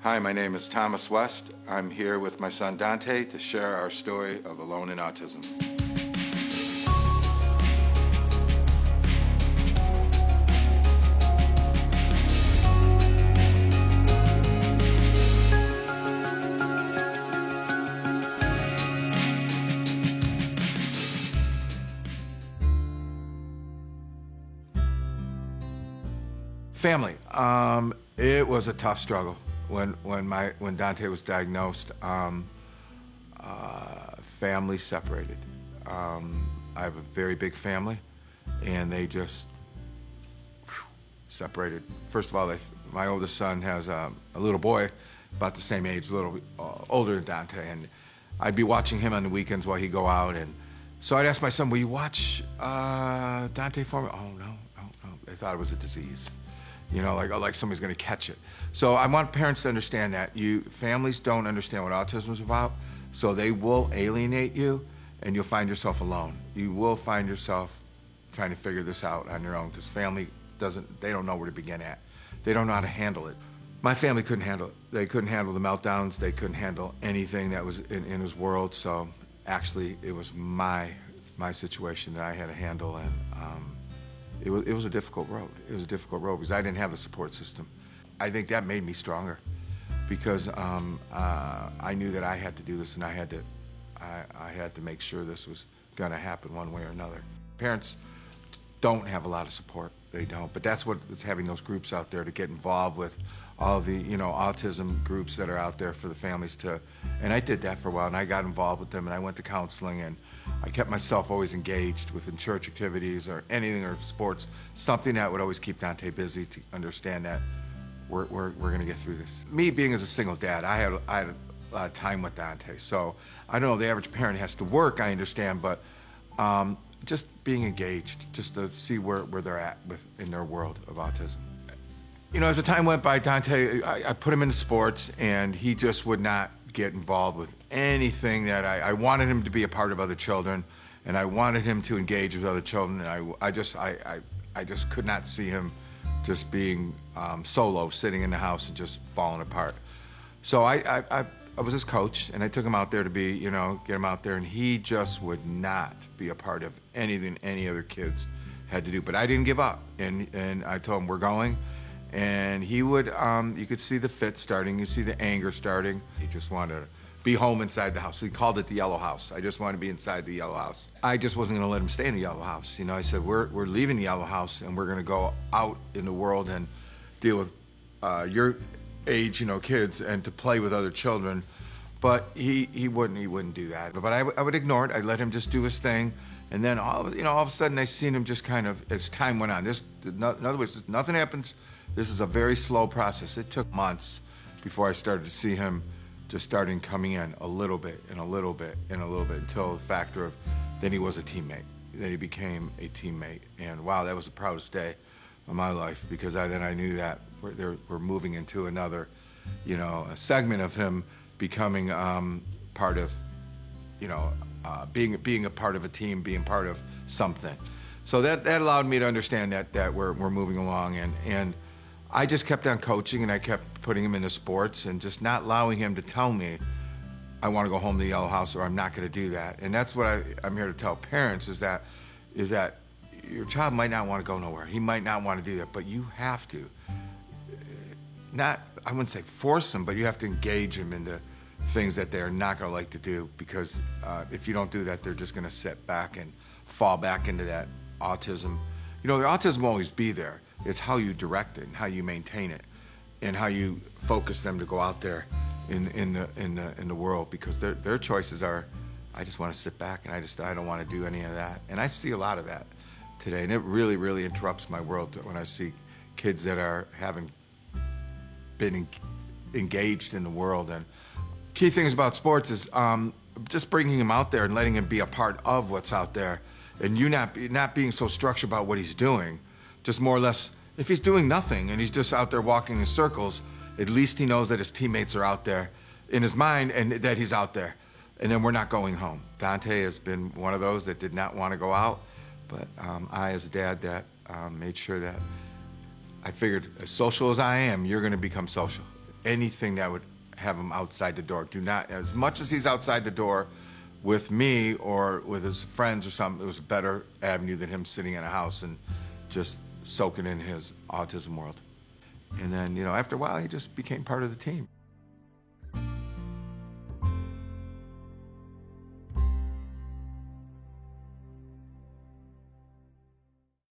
Hi, my name is Thomas West. I'm here with my son Dante to share our story of Alone in Autism. Family. It was a tough struggle when Dante was diagnosed. Family separated. I have a very big family, and they just separated. First of all, my oldest son has a little boy, about the same age, a little older than Dante, and I'd be watching him on the weekends while he'd go out, and so I'd ask my son, "Will you watch Dante for me?" "Oh, no. They thought it was a disease. Like somebody's going to catch it." So I want parents to understand that families don't understand what autism is about, so they will alienate you, and you'll find yourself alone. You will find yourself trying to figure this out on your own, because family they don't know where to begin at. They don't know how to handle it. My family couldn't handle it. They couldn't handle the meltdowns. They couldn't handle anything that was in his world. So actually, it was my situation that I had to handle, and it was a difficult road. It was a difficult road because I didn't have a support system. I think that made me stronger, because I knew that I had to do this, and I had to make sure this was going to happen one way or another. Parents don't have a lot of support. They don't. But that's what it's having those groups out there to get involved with, all the autism groups that are out there for the families to. And I did that for a while, and I got involved with them, and I went to counseling, and I kept myself always engaged within church activities or anything, or sports, something that would always keep Dante busy, to understand that we're going to get through this. Me being as a single dad, I had a lot of time with Dante. So I don't know, the average parent has to work, I understand, but just being engaged, just to see where they're at in their world of autism. As the time went by, Dante, I put him into sports, and he just would not get involved with anything that I wanted him to be a part of other children, and I wanted him to engage with other children, and I just could not see him just being solo, sitting in the house and just falling apart. So I was his coach, and I took him out there to be, get him out there, and he just would not be a part of anything any other kids had to do. But I didn't give up, and I told him, we're going. And he would, you could see the fit starting, you see the anger starting. He just wanted to be home inside the house. So he called it the yellow house. I just wanted to be inside the yellow house. I just wasn't gonna let him stay in the yellow house. I said, we're leaving the yellow house, and we're gonna go out in the world and deal with your age, kids, and to play with other children. But he wouldn't do that. But I would ignore it. I'd let him just do his thing. And then all of a sudden I seen him just kind of, as time went on, in other words, nothing happens. This is a very slow process. It took months before I started to see him just starting coming in a little bit and a little bit and a little bit, until the factor of then he was a teammate. Then he became a teammate. And wow, that was the proudest day of my life, because I knew that we're moving into another, a segment of him becoming part of, being a part of a team, being part of something. So that allowed me to understand that we're moving along, and I just kept on coaching, and I kept putting him into sports, and just not allowing him to tell me, I want to go home to the yellow house, or I'm not going to do that. And that's what I'm here to tell parents, is that your child might not want to go nowhere. He might not want to do that, but you have to, I wouldn't say force him, but you have to engage him into things that they're not going to like to do, because if you don't do that, they're just going to sit back and fall back into that autism. The autism will always be there. It's how you direct it and how you maintain it, and how you focus them to go out there in the world, because their choices are, I just want to sit back, and I don't want to do any of that. And I see a lot of that today, and it really, really interrupts my world when I see kids that are having been engaged in the world. And key things about sports is just bringing him out there and letting him be a part of what's out there, and you not being so structured about what he's doing. Just more or less, if he's doing nothing and he's just out there walking in circles, at least he knows that his teammates are out there in his mind, and that he's out there. And then we're not going home. Dante has been one of those that did not want to go out, but I, as a dad, that made sure that I figured, as social as I am, you're going to become social. anything that would have him outside the door. Do not, as much as he's outside the door with me or with his friends or something, it was a better avenue than him sitting in a house and just soaking in his autism world. And then, after a while, he just became part of the team.